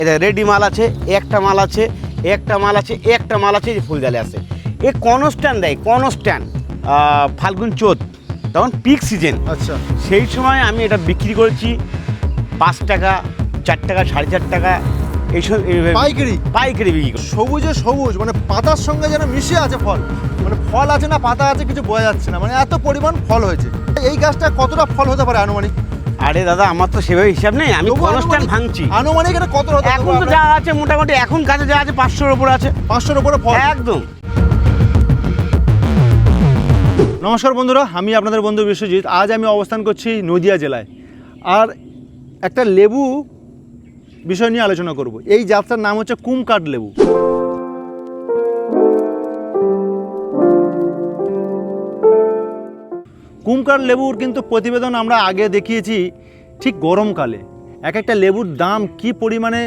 এটা রেডি মাল আছে, একটা মাল আছে, একটা মাল আছে, একটা মাল আছে, যে ফুলজালে আছে। এ কনস্ট্যান্ট দেয়, কনস্ট্যান্ট। ফাল্গুন চোত তখন পিক সিজন। আচ্ছা, সেই সময় আমি এটা বিক্রি করেছি 5 টাকা, 4 টাকা, 4.5 টাকা, এইসব পাইকারি পাইকারি বিক্রি করি। সবুজে সবুজ, মানে পাতার সঙ্গে যেন মিশে আছে ফল, মানে ফল আছে না পাতা আছে কিছু বোঝা যাচ্ছে না, মানে এত পরিমাণ ফল হয়েছে। এই গাছটা কতটা ফল হতে পারে আনুমানিক? আরে দাদা, আমার তো সেভাবে হিসাব নেই, আমি তবু কনস্ট্যান্ট ভাঙছি। আনুমানিক এটা কত হতে এখন তো যা আছে মোটামুটি, এখন কাছে যা আছে 500-এর উপরে আছে। 500-এর উপরে ফল একদম। নমস্কার বন্ধুরা, আমি আপনাদের বন্ধু বিশ্বজিৎ। আজ আমি অবস্থান করছি নদিয়া জেলায়, আর একটা লেবু বিষয় নিয়ে আলোচনা করব। এই জাতটার নাম হচ্ছে কুমকাট লেবু। কুমকাট লেবুর কিন্তু প্রতিবেদন আমরা আগে দেখিয়েছি ঠিক গরমকালে। এক একটা লেবুর দাম কি পরিমাণে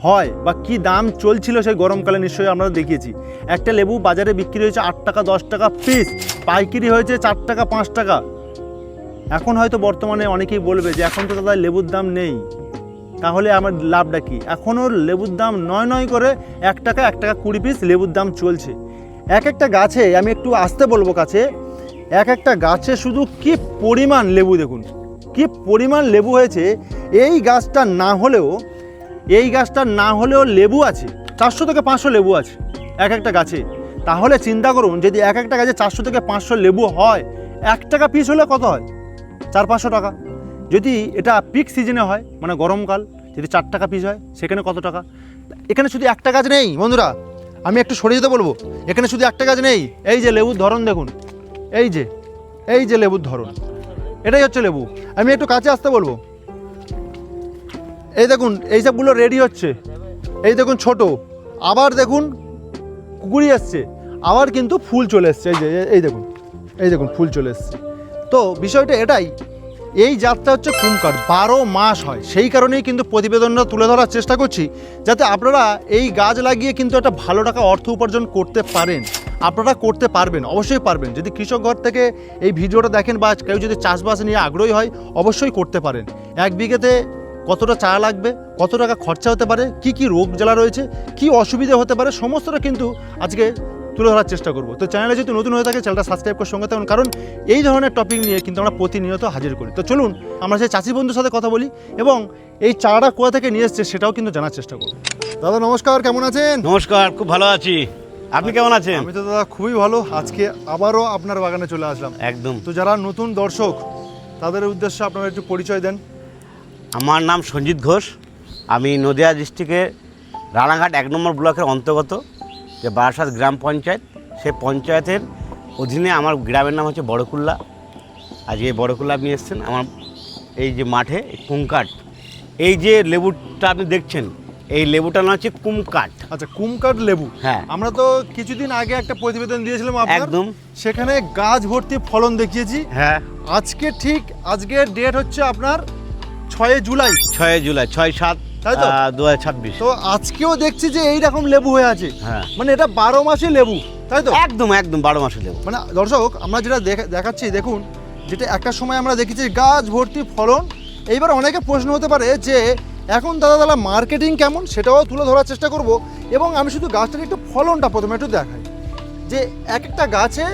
হয় বা কি দাম চলছিল সেই গরমকালে নিশ্চয়ই আমরা দেখিয়েছি। একটা লেবু বাজারে বিক্রি হয়েছে 8 টাকা 10 টাকা পিস, পাইকারি হয়েছে 4 টাকা 5 টাকা। এখন হয়তো বর্তমানে অনেকেই বলবে যে এখন তো দাদা লেবুর দাম নেই, তাহলে আমার লাভটা কি? এখনও লেবুর দাম নয় করে 1 টাকা 1 টাকা 20 পিস লেবুর দাম চলছে। এক একটা গাছে, আমি একটু আসতে বলবো কাছে, এক একটা গাছে শুধু কি পরিমাণ লেবু, দেখুন কি পরিমাণ লেবু হয়েছে। এই গাছটা না হলেও লেবু আছে 400 থেকে 500 লেবু আছে এক একটা গাছে। তাহলে চিন্তা করুন, যদি এক একটা গাছে 400 থেকে 500 লেবু হয়, 1 টাকা পিস হলে কত হয়? 400-500 টাকা। যদি এটা পিক সিজনে হয়, মানে গরমকাল, যদি 4 টাকা পিস হয়, সেখানে কত টাকা? এখানে শুধু একটা গাছ নেই বন্ধুরা, আমি একটু সরিয়ে যেতে বলবো। এখানে শুধু একটা গাছ নেই, এই যে লেবুর ধরন দেখুন, এই যে লেবুর ধরন, এটাই হচ্ছে লেবু। আমি একটু কাছে আসতে বলবো। এই দেখুন, এই সবগুলো রেডি হচ্ছে, এই দেখুন ছোট, আবার দেখুন কুকুরি এসছে, আবার কিন্তু ফুল চলে এসছে, এই দেখুন ফুল চলে এসছে। তো বিষয়টা এটাই, এই জাতটা হচ্ছে কুমকাট, 12 মাস হয়। সেই কারণেই কিন্তু প্রতিবেদনটা তুলে ধরার চেষ্টা করছি, যাতে আপনারা এই গাছ লাগিয়ে কিন্তু একটা ভালো টাকা অর্থ উপার্জন করতে পারেন। আপনারা করতে পারবেন, অবশ্যই পারবেন। যদি কৃষক ঘর থেকে এই ভিডিওটা দেখেন বা কেউ যদি চাষবাস নিয়ে আগ্রহী হয়, অবশ্যই করতে পারেন। 1 বিঘেতে কতটা চারা লাগবে, কত টাকা খরচা হতে পারে, কি রোগ জ্বালা রয়েছে, কি অসুবিধা হতে পারে, সমস্তটা কিন্তু আজকে তুলে ধরার চেষ্টা করব। তো চ্যানেলে যদি নতুন হয়ে থাকে, চ্যানেলটা সাবস্ক্রাইব করে সঙ্গে থাকুন, কারণ এই ধরনের টপিক নিয়ে কিন্তু আমরা প্রতিনিয়ত হাজির করি। তো চলুন আমরা সেই চাষি বন্ধুর সাথে কথা বলি এবং এই চারাটা কোথা থেকে নিয়ে এসছে সেটাও কিন্তু জানার চেষ্টা করব। দাদা নমস্কার, কেমন আছেন? নমস্কার, খুব ভালো আছি। আপনি কেমন আছেন? আমি তো দাদা খুবই ভালো। আজকে আবারও আপনার বাগানে চলে আসলাম। একদম। তো যারা নতুন দর্শক, তাদের উদ্দেশ্যে আপনারা একটু পরিচয় দেন। আমার নাম সঞ্জিত ঘোষ, আমি নদিয়া ডিস্ট্রিক্টের রানাঘাট 1 নম্বর ব্লকের অন্তর্গত যে বারাসাত গ্রাম পঞ্চায়েত, সেই পঞ্চায়েতের অধীনে আমার গ্রামের নাম হচ্ছে বড়কুল্লা। আজকে এই বড়কুল্লা আপনি এসেছেন আমার এই যে মাঠে কুমকাট, এই যে লেবুটা আপনি দেখছেন, এই লেবুটার নাম হচ্ছে কুমকাট। আচ্ছা, কুমকাট লেবু। হ্যাঁ, আমরা তো কিছুদিন আগে একটা প্রতিবেদন দিয়েছিলাম আপনার, একদম, সেখানে গাছ ভর্তি ফলন দেখিয়েছি। হ্যাঁ। আজকের ডেট হচ্ছে আপনার 6 জুলাই, 6 জুলাই, 6/7 তাই তো? 2026। তো আজকেও দেখছি যে এইরকম লেবু হয়ে আছে। হ্যাঁ, মানে এটা 12 মাসে লেবু, তাই তো? একদম 12 মাসে লেবু। মানে দর্শক, আমরা যেটা দেখাচ্ছি দেখুন, যেটা একটা সময় আমরা দেখেছি গাছ ভর্তি ফলন। এইবার অনেকে প্রশ্ন হতে পারে যে এখন দাদা মার্কেটিং কেমন, সেটাও তুলে ধরার চেষ্টা করব। এবং আমি শুধু গাছটার একটু ফলনটা প্রথমে একটু দেখাই, যে এক একটা গাছে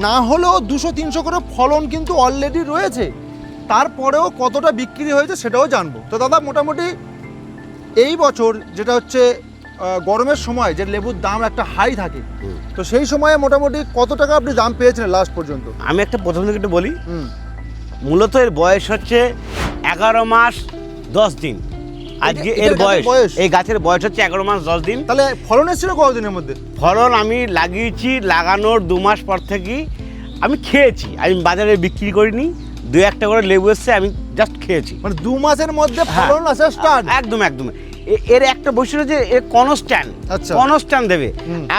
না হলেও 200-300 করে ফলন কিন্তু অলরেডি রয়েছে। তারপরেও কতটা বিক্রি হয়েছে সেটাও জানবো। তো দাদা মোটামুটি এই বছর যেটা হচ্ছে গরমের সময় যে লেবুর দাম একটা হাই থাকে, তো সেই সময়ে মোটামুটি কত টাকা আপনি দাম পেয়েছিলেন লাস্ট পর্যন্ত? আমি একটা প্রথম থেকে একটু বলি। মূলত এর বয়স হচ্ছে 11 মাস 10 দিন। আজকে এর বয়স, এই গাছের বয়স হচ্ছে 11 মাস 10 দিন। তাহলে ফলন এসেছিল কতদিনের মধ্যে? ফলন আমি লাগিয়েছি, লাগানোর 2 মাস পর থেকেই আমি খেয়েছি। আমি বাজারে বিক্রি করিনি, 2-1টা করে লেবু এসছে, আমি জাস্ট খেয়েছি। মানে 2 মাসের মধ্যে ফলন আসা স্টার্ট? একদম। এর একটা বৈশিষ্ট্য যে এর কনস্ট্যান্ট দেবে।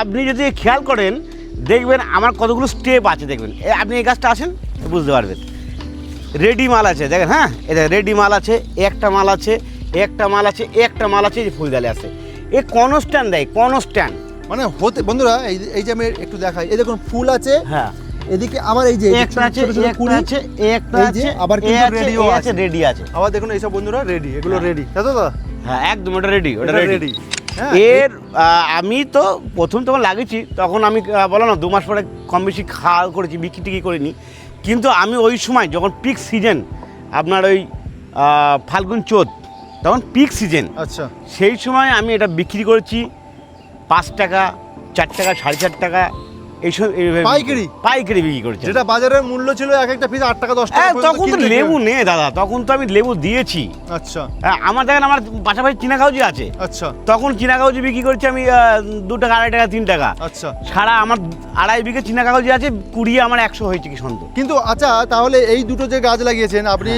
আপনি যদি খেয়াল করেন দেখবেন আমার কতগুলো স্টেপ আছে, দেখবেন আপনি এই গাছটা আসেন বুঝতে পারবেন। রেডি মাল আছে দেখেন, হ্যাঁ, এটা রেডি মাল আছে, একটা মাল আছে, একটা মাল আছে, একটা মাল আছে, যে ফুলজালে আছে। এ কনস্ট্যান্ট দেয়, কনস্ট্যান্ট। মানে হতে বন্ধুরা, এই যে আমি একটু দেখাই, এই দেখুন ফুল আছে, হ্যাঁ, এদিকে আবার এই যে একটা আছে, একটা আছে, একটা আছে, আবার কিন্তু রেডি আছে। রেডি আছে। আবার দেখুন এইসব বন্ধুরা রেডি, এগুলো রেডি, তাই তো দাদা? হ্যাঁ একদম ওটা রেডি, ওটা এটা রেডি। রেডি। হ্যাঁ এর আমি তো প্রথম তখন লাগিয়েছি, তখন আমি বলো না 2 মাস পরে কম বেশি খাওয়া করেছি, বিক্রি টিক্রি করিনি। কিন্তু আমি ওই সময় যখন পিক সিজন, আপনার ওই ফাল্গুন চৈত, তখন পিক সিজন, আচ্ছা সেই সময় আমি এটা বিক্রি করেছি 5 টাকা, 4 টাকা, 4.5 টাকা, এইসব পাইকারি? পাইকারি বিক্রি করেছি। যেটা বাজারের মূল্য ছিল এক একটা পিস 8 টাকা 10 টাকা হ্যাঁ, পর্যন্ত তখন তো কিনতে লেবু গেলে। নেই দাদা, তখন তো আমি লেবু দিয়েছি। আচ্ছা হ্যাঁ, আমার দেখেন আমার পাশাপাশি চীনা কাগজি আছে, আচ্ছা তখন চীনা কাগজি বিক্রি করছি আমি 2 টাকা, 2.5 টাকা, 3 টাকা। আচ্ছা। সারা আমার 2.5 বিঘে চীনা কাগজি আছে, কুড়িয়ে আমার 100 হয়েছে কি সন্ত। কিন্তু আচ্ছা, তাহলে এই দুটো যে গাছ লাগিয়েছেন আপনি,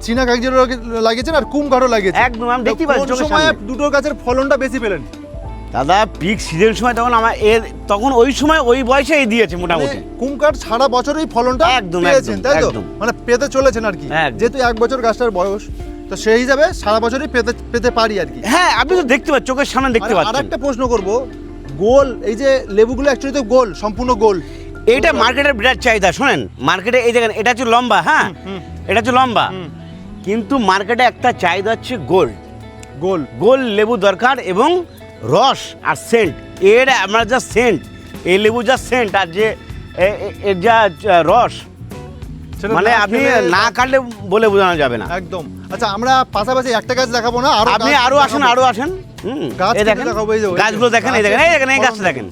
চীনা কাগজেরও লাগিয়েছেন আর কুমকাঠও লাগিয়েছেন, একদম, আমি দেখতেই পাচ্ছি কোন চোখের সময় সামনে। দুটো গাছের ফলনটা বেশি পেলেন? দাদা পিক সিজন সময় তখন আমার তখন ওই সময় ওই বয়সে এই দিয়েছে মোটামুটি। কুমকাঠ সারা বছরই ফলনটা একদম, পেয়েছেন, একদম, তাই তো? একদম। মানে পেতে চলেছেন আর কি, একদম। যেহেতু 1 বছর গাছটার বয়স, তো সেই হিসাবে সারা বছরই পেতে পারি আর কি। হ্যাঁ, আপনি তো দেখতে পাচ্ছেন, চোখের সামনে দেখতে আর পাচ্ছেন। একটা প্রশ্ন করব, গোল এই যে লেবুগুলো অ্যাকচুয়ালি তো গোল, সম্পূর্ণ গোল। এইটা মার্কেটের বিরাট চাহিদা। শোনেন, মার্কেটে এই দেখেন, এটা হচ্ছে লম্বা, হ্যাঁ এটা হচ্ছে লম্বা, কিন্তু মার্কেটে একটা চাহিদা হচ্ছে গোল্ড, গোল গোল লেবু দরকার, এবং রস আর সেন্ট। এর আমরা যা সেন্ট, এই লেবু যা সেন্ট আর যে এর যা রস, সেটা মানে না আপনি খেলে- না কাটলে বলে বোঝানো যাবে না। একদম। আচ্ছা, আমরা পাশাপাশি একটা গাছ দেখাবো না, আরো আপনি গাছ আরো আসেন, দেখাবো। আরো আসেন। গাছ এই কিন্তু দেখেন দেখাবো, এই যে, গাছগুলো দেখেন, এই দেখেন, এই দেখেন, এই ফলন গাছটা দেখেন,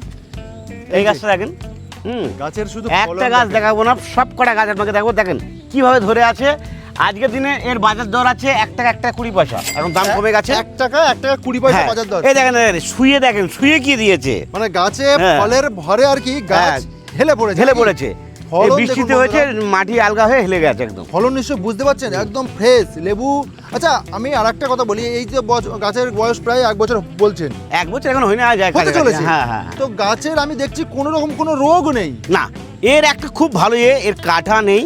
এই গাছটা দেখেন। গাছের শুধু একটা ফলন গাছ দেখেন। দেখাবো না, সব কটা গাছ আপনাকে দেখাবো। দেখেন কিভাবে ধরে আছে। আজকের দিনে এর বাজার দর আছে 1 টাকা, 1 টাকা 20 পয়সা, এখন দাম কমে গেছে। 1 টাকা 20 পয়সা হ্যাঁ, বাজার দর। এই দেখেন, দেখেন, শুয়ে দেখেন, শুয়ে কি দিয়েছে, মানে গাছে হ্যাঁ। ফলের ভরে আর কি গাছ হ্যাঁ। হেলে পড়েছে, ঢেলে নাকি? পড়েছে। ফলন এই দেখুন বৃষ্টিতে বন্ধুরা। হয়েছে, মাটি আলগা হয়ে হেলে গেছে একদম। ফলন নিশ্চয় বুঝতে পারছেন, একদম ফ্রেশ লেবু। আচ্ছা, আমি আর একটা কথা বলি, এই যে গাছের বয়স প্রায় 1 বছর বলছেন, 1 বছর এখন হয়ে না যায়, হতে চলেছে। হ্যাঁ হ্যাঁ। তো গাছের আমি দেখছি কোনো রকম কোনো রোগ নেই। না, এর একটা খুব ভালো এর কাঠা নেই,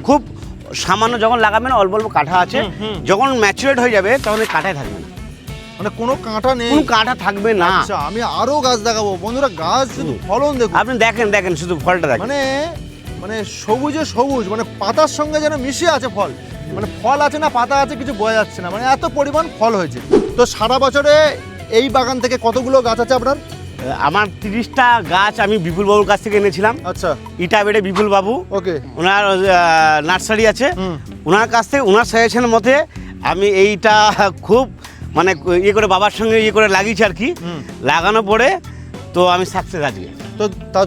খুব সামান্য, যখন লাগাবেন অল্প অল্প কাঠা আছে, যখন ম্যাচুরেট হয়ে যাবে তখন এই কাঁটাই থাকবে না, মানে কোনো কাঁটা নেই। কোনো কাঁটা থাকবে না। আচ্ছা, আমি আরো গাছ দেখাবো বন্ধুরা, গাছ শুধু ফলন দেখুন, আপনি দেখেন, দেখেন শুধু ফলটা দেখেন। মানে মানে সবুজে সবুজ, মানে পাতার সঙ্গে যেন মিশে আছে ফল, মানে ফল আছে না পাতা আছে কিছু বোঝা যাচ্ছে না, মানে এত পরিমাণ ফল হয়েছে। তো সারা বছরে এই বাগান থেকে কতগুলো গাছ আছে আপনার? আমার 30টা গাছ আমি বিপুল বাবুর কাছ থেকে এনেছিলাম। আচ্ছা, ইটাবেড়ে বিপুল বাবু, ওকে। ওনার নার্সারি আছে, হুম। ওনার কাছ থেকে, ওনার সাজেশনের মতে আমি এইটা খুব মানে ইয়ে করে বাবার সঙ্গে ইয়ে করে লাগিয়েছি আর কি। লাগানো পরে তো আমি সাকসেস আজকে। তো তা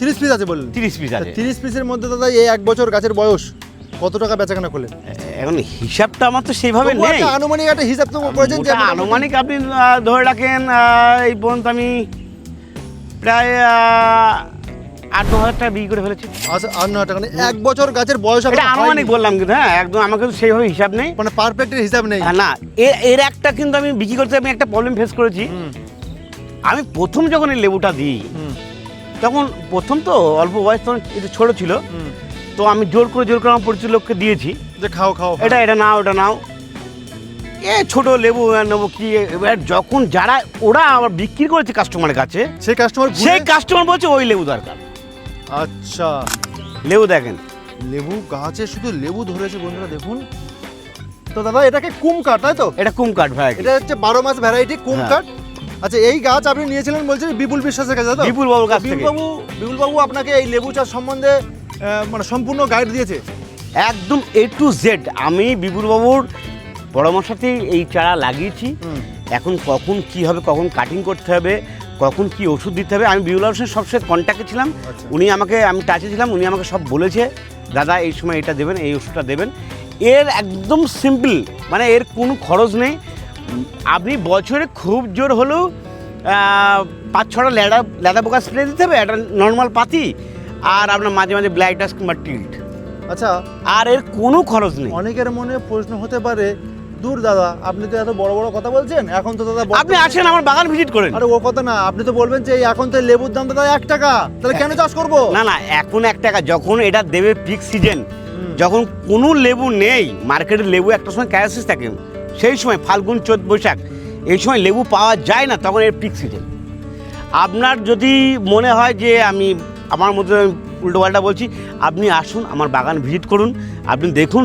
30 পিস আছে বললেন? 30 পিস আছে। 30 পিসের মধ্যে দাদা এই 1 বছর গাছের বয়স কত টাকা বেচাকেনা করলেন? এখন হিসাবটা আমার তো সেইভাবে তবুও নেই। একটা আনুমানিক একটা হিসাব তো করেছেন যে ওটা আনুমানিক আপনি ধরে রাখেন, এই পর্যন্ত আমি প্রায় 8-9 হাজার টাকা বিক্রি করে ফেলেছি। আচ্ছা, 8-9 টাকা, মানে 1 বছর গাছের বয়স এটা এখনো আনুমানিক হয়নি। বললাম, কিন্তু হ্যাঁ একদম আমাকে তো সেইভাবে হিসাব নেই। মানে পারফেক্টের হিসাব নেই। না, এর একটা কিন্তু আমি বিক্রি করতে আমি একটা প্রবলেম ফেস করেছি। আমি প্রথম যখন এই লেবুটা দিই, তখন প্রথম তো অল্প বয়স, তখন একটু ছোটো ছিল, তো আমি জোর করে আমার পরিচিত লোককে দিয়েছি, যে খাও খাও, এটা নাও, ওটা নাও, ছোট লেবু নেবো কি। এবার যখন যারা ওরা আবার বিক্রি করেছে কাস্টমারের কাছে, সেই কাস্টমার সেই কাস্টমার বলছে ওই লেবু দরকার। আচ্ছা, লেবু দেখেন, লেবু গাছে শুধু লেবু ধরেছে বন্ধুরা, দেখুন। তো দাদা এটাকে কুমকাঠ, তাই তো? এটা কুমকাঠ ভাই, এটা হচ্ছে 12 মাস ভ্যারাইটি কুমকাঠ। আচ্ছা, এই গাছ আপনি নিয়েছিলেন বলছেন বিপুল বিশ্বাসের কাছে, তাই তো? বিপুল বাবুর কাছ থেকে। বিপুল বাবু আপনাকে এই লেবু চাষ সম্বন্ধে মানে সম্পূর্ণ গাইড দিয়েছে? একদম A to Z। আমি বিপুল বাবুর পরামর্শতেই এই চারা লাগিয়েছি। এখন কখন কি হবে, কখন কাটিং করতে হবে, কখন কি ওষুধ দিতে হবে, আমি বিপুল বাবুর সঙ্গে সবসময় কন্ট্যাক্টে ছিলাম। আচ্ছা। আমি টাচে ছিলাম, উনি আমাকে সব বলেছে, দাদা এই সময় এটা দেবেন, এই ওষুধটা দেবেন। এর একদম সিম্পল, মানে এর কোনো খরচ নেই। আপনি বছরে খুব জোর হলেও 5-6টা লেদা পোকা স্প্রে দিতে হবে, একটা নর্মাল পাতি, আর আপনার মাঝে মাঝে ব্ল্যাক ডাস্ট কিংবা টিল্ট, আচ্ছা, আর এর কোনো খরচ নেই। অনেকের মনে প্রশ্ন হতে পারে, দূর দাদা আপনি তো এত বড় বড় কথা বলছেন, এখন তো দাদা আপনি আসেন আমার বাগান ভিজিট করেন। আরে ও কথা না, আপনি তো বলবেন যে এখন তো লেবুর দাম দাদা 1 টাকা, তাহলে কেন চাষ করব? না না, এখন 1 টাকা, যখন এটা দেবে পিক সিজন, যখন কোনো লেবু নেই মার্কেটে, লেবু একটা সময় ক্রাইসিস থাকে, সেই সময় ফাল্গুন চৈত বৈশাখ এই সময় লেবু পাওয়া যায় না, তখন এর পিক সিজন। আপনার যদি মনে হয় যে আমি আমার মধ্যে উল্টোপাল্টা বলছি, আপনি আসুন আমার বাগান ভিজিট করুন, আপনি দেখুন,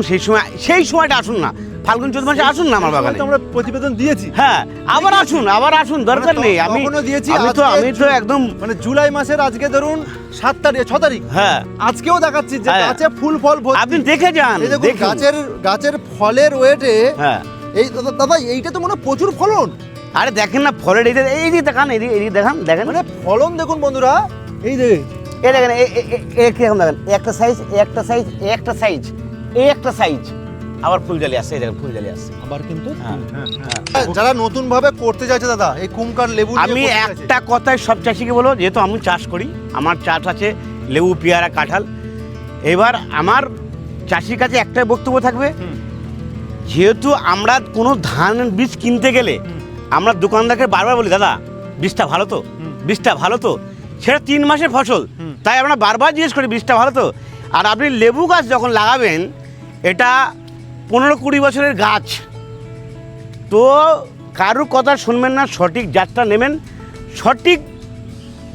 সেই সময়টা আসুন না, ফাল্গুন চৈত্র মাসে আসুন না আমার বাগানে। আমরা প্রতিবেদন দিয়েছি। হ্যাঁ, আবার আসুন, দরকার নেই। আমি তো একদম মানে জুলাই মাসের আজকে ধরুন 7 তারিখ 6 তারিখ, হ্যাঁ আজকেও দেখাচ্ছি যে হ্যাঁ। গাছে ফুল ফল ভর্তি। আপনি দেখে যান, এই দেখুন দেখুন। গাছের ফলের ওয়েটে, হ্যাঁ এই দাদা এইটা তো মনে হয় প্রচুর ফলন। আরে দেখেন না ফলের এই যে দেখান, এই দেখান, দেখেন মানে ফলন দেখুন বন্ধুরা, এই যে এই দেখেন কিরকম দেখেন, একটা সাইজ, একটা সাইজ, আবার ফুল জালি আসছে, এই দেখেন ফুল জালি আসছে আবার কিন্তু হ্যাঁ, যারা নতুন ভাবে করতে চাইছে দাদা এই কুমকার লেবু নিয়ে আমি করতে চাইছে। একটা কথাই সব চাষিকে বলবো, যেহেতু আমি চাষ করি, আমার চাষ আছে লেবু, পেয়ারা, কাঁঠাল। এবার আমার চাষির কাছে একটাই বক্তব্য থাকবে, যেহেতু আমরা কোনো ধান বীজ কিনতে গেলে আমরা দোকানদারকে বারবার বলি, দাদা বীজটা ভালো তো, বীজটা ভালো তো, সেটা 3 মাসের ফসল, তাই আমরা বারবার জিজ্ঞেস করি বীজটা ভালো তো। আর আপনি লেবু গাছ যখন লাগাবেন, এটা 15-20 বছরের গাছ, তো কারুর কথা শুনবেন না, সঠিক জাতটা নেবেন, সঠিক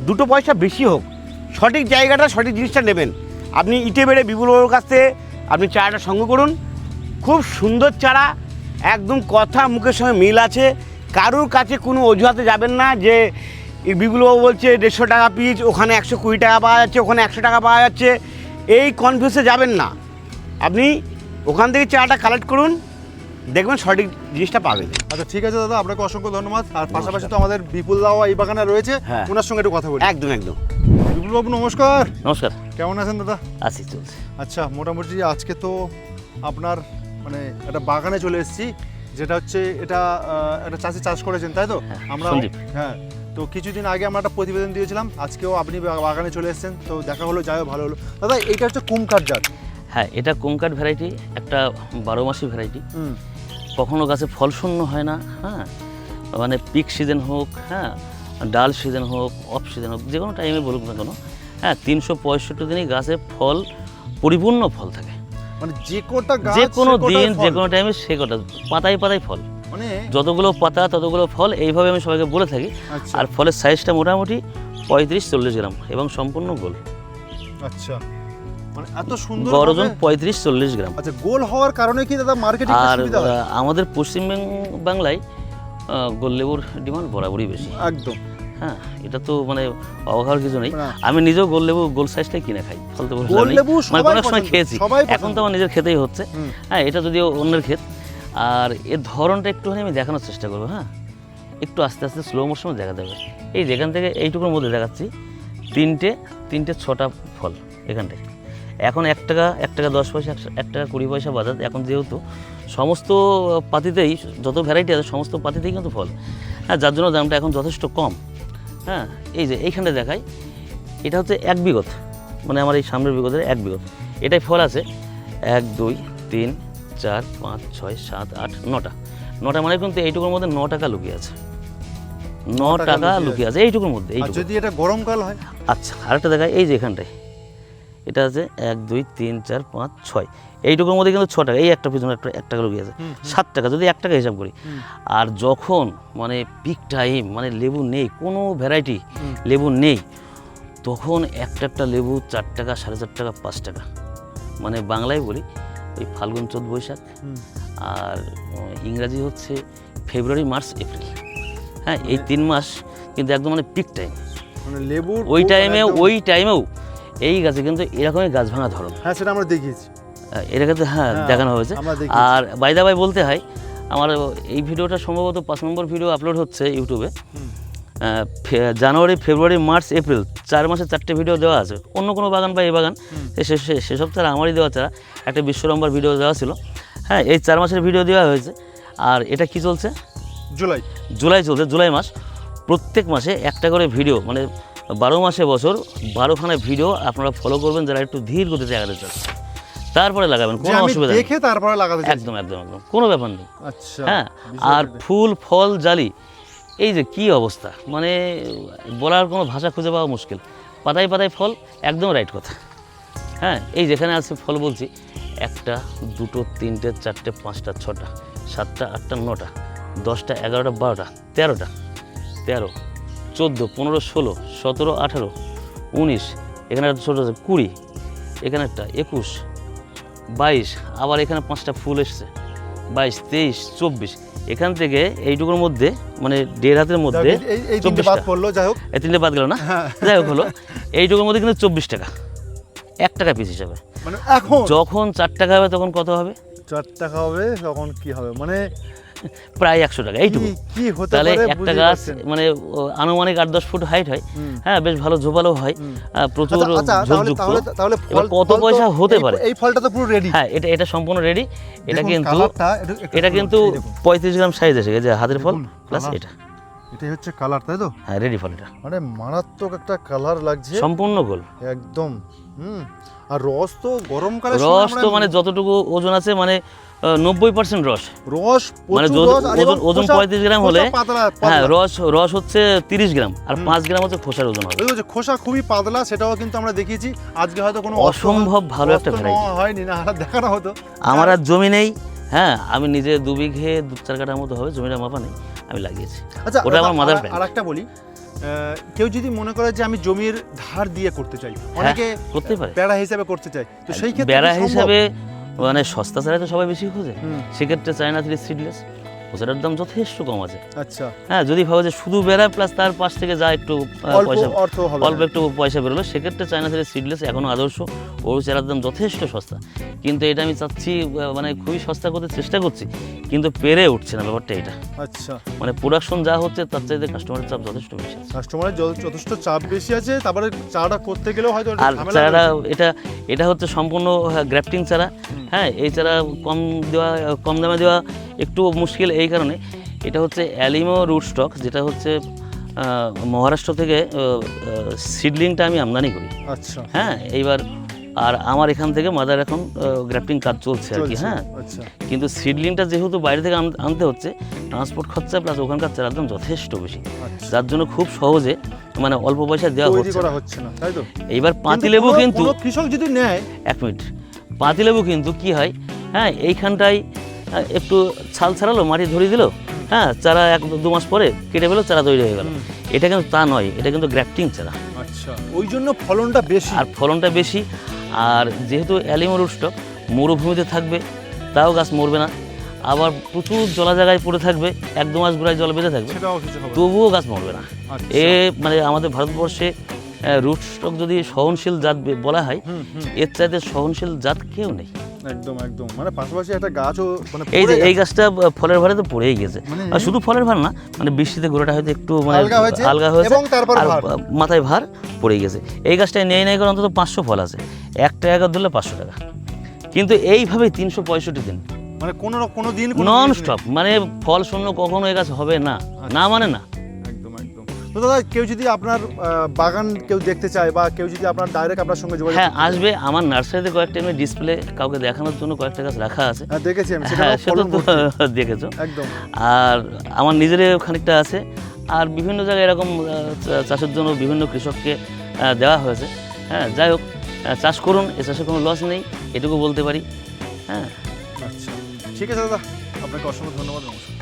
2 পয়সা বেশি হোক, সঠিক জায়গাটা, সঠিক জিনিসটা নেবেন। আপনি ইটে বেড়ে বিপুলবাবুর কাছ থেকে আপনি চারাটা সংগ্রহ করুন, খুব সুন্দর চারা, একদম কথা মুখের সঙ্গে মিল আছে। কারুর কাছে কোনো অজুহাতে যাবেন না যে বিপুলবাবু বলছে 150 টাকা পিস, ওখানে 120 টাকা পাওয়া যাচ্ছে, ওখানে 100 টাকা পাওয়া যাচ্ছে, এই কনফিউজে যাবেন না। আপনি ওখান থেকে চারাটা কালেক্ট করুন, দেখবেন সঠিক জিনিসটা পাবেন। আচ্ছা ঠিক আছে দাদা, আপনাকে অসংখ্য ধন্যবাদ। আর পাশাপাশি তো আমাদের বিপুল দাও এই বাগানে রয়েছে, হ্যাঁ। ওনার সঙ্গে একটু কথা বলি। একদম বিপুল বাবু নমস্কার। নমস্কার। কেমন আছেন দাদা? আসি চলছে। আচ্ছা, মোটামুটি আজকে তো আপনার মানে একটা বাগানে চলে এসেছি, যেটা হচ্ছে এটা একটা চাষি চাষ করেছেন, তাই তো? হ্যাঁ, আমরা সন্দীপ। হ্যাঁ, তো কিছুদিন আগে আমরা একটা প্রতিবেদন দিয়েছিলাম, আজকেও আপনি বাগানে চলে এসেছেন, তো দেখা হলো, যাই হোক ভালো হলো। দাদা এইটা হচ্ছে কুমকার জাত। হ্যাঁ, এটা কুমকাট ভ্যারাইটি, একটা 12 মাসি ভ্যারাইটি। কখনো গাছে ফল শূন্য হয় না, হ্যাঁ, মানে পিক সিজন হোক, হ্যাঁ, ডাল সিজন হোক, অফ সিজন হোক, যে কোনো টাইমে বলুক না কেন, হ্যাঁ, 365 দিনই গাছে ফল, পরিপূর্ণ ফল থাকে। মানে যে কোটা গাছ, যে কোনো সে কোটায় দিন, ফল। যে কোনো টাইমে সে কটা, পাতায় পাতায় ফল, মানে যতগুলো পাতা ততগুলো ফল, এইভাবে আমি সবাইকে বলে থাকি। আচ্ছা। আর ফলের সাইজটা মোটামুটি 35-40 গ্রাম এবং সম্পূর্ণ গোল। আচ্ছা, মানে এত সুন্দর গড় ওজন 35-40 গ্রাম। আচ্ছা, গোল হওয়ার কারণে কি দাদা মার্কেটিং আর সুবিধা হয়? আমাদের পশ্চিম বাংলায় গোল লেবুর ডিমান্ড বরাবরই বেশি। একদম। হ্যাঁ, এটা তো মানে অবাক হওয়ার কিছু নেই। না। আমি নিজেও গোল লেবু গোল সাইজটাই কিনে খাই, ফলতে গোল লেবু মানে সবাই অনেক সময় পছন্দ, খেয়েছি, সবাই এখন পছন্দ। তো আমার নিজের খেতেই হচ্ছে। হুম। হ্যাঁ, এটা যদিও অন্যের ক্ষেত। আর এর ধরনটা একটুখানি আমি দেখানোর চেষ্টা করবো। হ্যাঁ, একটু আস্তে আস্তে স্লো মোশনে দেখা যাবে। এই যেখান থেকে এইটুকুর মধ্যে দেখাচ্ছি, তিনটে 6টা ফল এখানটায়। এখন 1 টাকা 10 পয়সা, 1 টাকা 20 পয়সা বাজার। এখন যেহেতু সমস্ত পাতিতেই, যত ভ্যারাইটি আছে সমস্ত পাতিতেই কিন্তু ফল, হ্যাঁ, যার জন্য দামটা এখন যথেষ্ট কম। হ্যাঁ, এই যে এইখানটা দেখাই, এটা হচ্ছে 1 বিঘত, মানে আমার এই সামনের বিঘতের 1 বিঘত। এটাই ফল আছে 1, 2, 3, 4, 5, 6, 7, 8, 9টা মানে কিন্তু এইটুকুর মধ্যে 9 টাকা লুকিয়ে আছে। 9 টাকা লুকিয়ে আছে এইটুকুর মধ্যে। আর এইটুকু। যদি এটা গরমকাল হয়? আচ্ছা, আরেকটা দেখাই, এই যে এখানটায়, এটা আছে 1, 2, 3, 4, 5, 6, এইটুকুর মধ্যে কিন্তু 6 টাকা, এই একটা পিছনে 1 টাকা লুকিয়ে আছে, 7 টাকা যদি 1 টাকা হিসাব করি। আর যখন মানে পিক টাইম, মানে লেবু নেই, কোনো ভ্যারাইটি লেবু নেই, তখন একটা লেবু 4 টাকা, 4.5 টাকা, 5 টাকা, মানে বাংলায় বলি ওই ফাল্গুন, চৈত, বৈশাখ। আর ইংরাজি হচ্ছে ফেব্রুয়ারি, মার্চ, এপ্রিল। হ্যাঁ, এই 3 মাস কিন্তু একদম মানে পিক টাইম। মানে লেবু ওই টাইমেও এই গাছে কিন্তু এরকমই গাছ ভাঙা ধরন। হ্যাঁ, সেটা আমরা দেখিয়েছি। এটা কিন্তু হ্যাঁ দেখানো হয়েছে। আমরা দেখিয়েছি। আর বাইদা বাই বলতে হয়, আমার এই ভিডিওটা সম্ভবত 5 নম্বর ভিডিও আপলোড হচ্ছে ইউটিউবে। জানুয়ারি, ফেব্রুয়ারি, মার্চ, এপ্রিল 4 মাসে 4টে ভিডিও দেওয়া আছে। অন্য কোনো বাগান বা এই বাগান সেসব ছাড়া আমারই দেওয়া ছাড়া একটা বিশ্বরম্বার ভিডিও দেওয়া ছিল। হ্যাঁ, এই 4 মাসের ভিডিও দেওয়া হয়েছে। আর এটা কি চলছে? জুলাই চলছে, জুলাই মাস। প্রত্যেক মাসে একটা করে ভিডিও, মানে 12 মাসে বছর 12খানা ভিডিও আপনারা ফলো করবেন, যারা একটু ধীর গতিতে আগাতে চাচ্ছে, তারপরে লাগাবেন, কোনো অসুবিধা নেই। দেখে তারপরে লাগাতে চাই। একদম, কোনো ব্যাপার নেই। আচ্ছা। হ্যাঁ, আর ফুল ফল জালি, এই যে কি অবস্থা, মানে বলার কোনো ভাষা খুঁজে পাওয়া মুশকিল। পাতায় পাতায় ফল, একদম রাইট কথা। হ্যাঁ, এই যেখানে আছে ফল বলছি, 1টা, 2টো, 3টে, 4টে, 5টা, 6টা, 7টা, 8টা, 9টা, 10টা, 11টা, 12টা, 13টা, 13, 14, 15, 16, 17, 18, 19, এখানে একটা ছোটো আছে 20, এখানে একটা 21, 22, আবার এখানে 5টা ফুল এসছে, 22, 23, 24 এখান থেকে এইটুকুর মধ্যে মানে 1.5 হাতের মধ্যে এই তিনটে 24 বাদ টাকা। পড়লো, যাই হোক। এই 3টে বাদ গেল না, যাই হোক হলো এইটুকুর মধ্যে কিন্তু 24 টাকা, 1 টাকা পিস হিসাবে। মানে এখন যখন 4 টাকা হবে তখন কত হবে? 4 টাকা হবে তখন কি হবে, মানে প্রায় 100 টাকা এইটুকু। কি হতে তাহলে পারে একটা বুঝতেই গাছ পারছেন। মানে আনুমানিক 8-10 ফুট হাইট হয়, হ্যাঁ বেশ ভালো ঝোপালো হয়, প্রচুর আচ্ছা, তাহলে ঝোপযুক্ত। তাহলে তাহলে এবার ফল কত ফল তো পয়সা হতে পারে? এই ফলটা তো পুরো রেডি। হ্যাঁ এটা সম্পূর্ণ রেডি। এটা দেখুন কিন্তু কালারটা, এটা কিন্তু 35 গ্রাম সাইজ আছে, এই যে হাতের ফল দেখুন, প্লাস কালার। এটা। এটাই হচ্ছে কালার, তাই তো? হ্যাঁ রেডি ফল এটা, মানে মারাত্মক একটা কালার লাগছে সম্পূর্ণ গোল। একদম। আর রস তো গরমকালে রস তো মানে যতটুকু ওজন আছে মানে 90% রস, রস মানে প্রচুর রস, আর এবং ওজন খোসা- 35 গ্রাম খোসা হলে পাতলা, হ্যাঁ পাতলা। রস হচ্ছে 30 গ্রাম আর 5 গ্রাম হচ্ছে খোসার ওজন হবে। ওই যে খোসা খুবই পাতলা, সেটাও কিন্তু আমরা দেখিয়েছি। আজকে হয়তো কোনো অসম্ভব ভালো একটা অস্ত্র variety। নেওয়া হয়নি, না আর দেখানো হতো। আমার আর জমি নেই, হ্যাঁ আমি নিজে 2 বিঘে 2-4 কাঠার মতো হবে, জমিটা মাপা নেই, আমি লাগিয়েছি। আচ্ছা, ওটা আমার মাদার আর একটা বলি, কেউ যদি মনে করে যে আমি জমির ধার দিয়ে করতে চাই, অনেকে করতেই পারে। বেড়া হিসাবে করতে চাই, তো সেই ক্ষেত্রে বেড়া কি সম্ভব? হিসাবে মানে সস্তা ছাড়াই তো সবাই বেশি খোঁজে, হুম। সেক্ষেত্রে চায়না 3 সিডলেস ওটার দাম যথেষ্ট কম আছে। আচ্ছা, হ্যাঁ যদি ভাবো যে শুধু বেড়া প্লাস তার পাশ থেকে যা একটু অল্প পয়সা অর্থ হবে, অল্প একটু পয়সা বেরোলো, সেক্ষেত্রে চায়না 3 সিডলেস এখনও আদর্শ। ওর চারার দাম যথেষ্ট সস্তা, কিন্তু এটা আমি চাচ্ছি মানে খুবই সস্তা করতে চেষ্টা করছি, কিন্তু পেরে উঠছে না ব্যাপারটা এটা। আচ্ছা, মানে প্রোডাকশন যা হচ্ছে তার চাইতে কাস্টমারের চাপ যথেষ্ট বেশি আছে। কাস্টমারের যথেষ্ট চাপ বেশি আছে, তারপরে চারাটা করতে গেলেও হয়তো একটু আর ঝামেলা চারাটা রয়েছে। এটা হচ্ছে সম্পূর্ণ গ্রাফটিং চারা। হ্যাঁ এই চারা কম দামে দেওয়া একটু মুশকিল, এই কারণে এটা হচ্ছে অ্যালিমো রুট স্টক, যেটা হচ্ছে মহারাষ্ট্র থেকে সিডলিংটা আমি আমদানি করি। আচ্ছা, হ্যাঁ এইবার আর আমার এখান থেকে মাদার এখন গ্রাফটিং কাজ চলছে আর কি। চলছে, হ্যাঁ আচ্ছা, কিন্তু সিডলিংটা যেহেতু বাইরে থেকে আনতে হচ্ছে, ট্রান্সপোর্ট খরচা প্লাস ওখানকার চারার দাম যথেষ্ট বেশি, আচ্ছা। যার জন্য খুব সহজে মানে অল্প পয়সা দেওয়া তৈরি হচ্ছে করা না। হচ্ছে না, তাই তো? এইবার পাতিলেবু কিন্তু কোনো কৃষক যদি নেয়, 1 মিনিট, পাতিলেবু কিন্তু কি হয়, হ্যাঁ এইখানটায় একটু ছাল ছাড়ালো, মাটি ধরিয়ে দিল, হ্যাঁ চারা 1-2 মাস পরে কেটে ফেলো, চারা তৈরি হয়ে গেল। এটা কিন্তু তা নয়, এটা কিন্তু গ্রাফটিং চারা, আচ্ছা, ওই জন্য ফলনটা বেশি। আর ফলনটা বেশি। আর যেহেতু অ্যালিমো রুট স্টক মরুভূমিতে থাকবে, তাও গাছ মরবে না, আবার প্রচুর জলা জায়গায় পড়ে থাকবে, 1-2 মাস গোড়ায় জল বেঁধে থাকবে, সেটাও কিছু হবে না। তবুও গাছ মরবে না। আচ্ছা। এ মানে আমাদের ভারতবর্ষে রুট স্টক যদি সহনশীল জাত বলা হয়, এর চাইতে সহনশীল জাত কেউ নেই। একদম একদম, মানে পাশাপাশি একটা গাছও মানে এই যে পড়ে এই গেছে। গাছটা ফলের ভারে তো পড়েই গেছে, মানে- আর শুধু ফলের ভার না, মানে বৃষ্টিতে গোড়াটা হয়তো একটু মানে আলগা হয়েছে, আলগা হয়েছে, এবং তারপর আর ভার। মাথায় ভার পড়ে গেছে। এই গাছটায় নেই করে অন্তত 500 ফল আছে, 1 টাকা ধরলে 500 টাকা, কিন্তু এইভাবেই 365 দিন মানে কোনো দিন নন স্টপ, মানে ফল শূন্য কখনো এই গাছ হবে না, না মানে না। একদম একদম। তো দাদা, কেউ যদি আপনার বাগান কেউ দেখতে চায়, বা কেউ যদি আপনার ডাইরেক্ট আপনার সঙ্গে যোগাযোগ হ্যাঁ করতে চায়? আসবে, আমার নার্সারিতে কয়েকটা এমনি ডিসপ্লে কাউকে দেখানোর জন্য কয়েকটা গাছ রাখা আছে। হ্যাঁ, দেখেছি আমি, সেটা হ্যাঁ সেটা ফলন তো করছে। দেখেছো। একদম। আর আমার নিজেরও খানিকটা আছে, আর বিভিন্ন জায়গায় এরকম চাষের জন্য বিভিন্ন কৃষককে দেওয়া হয়েছে। হ্যাঁ যাই হোক, চাষ করুন, এ চাষে কোনো লস নেই, এটুকু বলতে পারি। হ্যাঁ আচ্ছা, ঠিক আছে দাদা, আপনাকে অসংখ্য ধন্যবাদ, নমস্কার।